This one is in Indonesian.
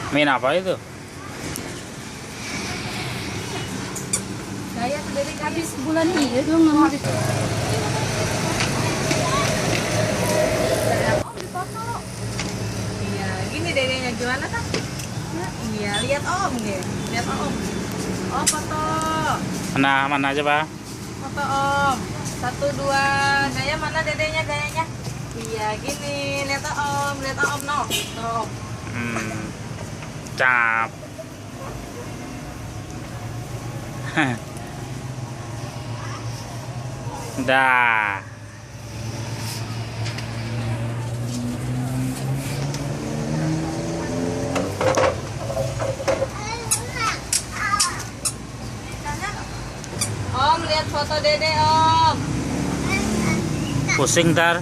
Main apa itu? Saya tuh dari habis bulan ini ya belum mau habis. Oh, dipotong. Iya, gini dedenya gimana kan? Iya, lihat Om deh. Lihat Om. Oh, foto. Mana aja, Pak? Foto Om. 1, 2. Gaya mana dedenya gayanya? Iya, gini. Lihat Om, lihat Om no. Tuh. Cap. Dah. Om, lihat foto Dede Om. Pusing ntar.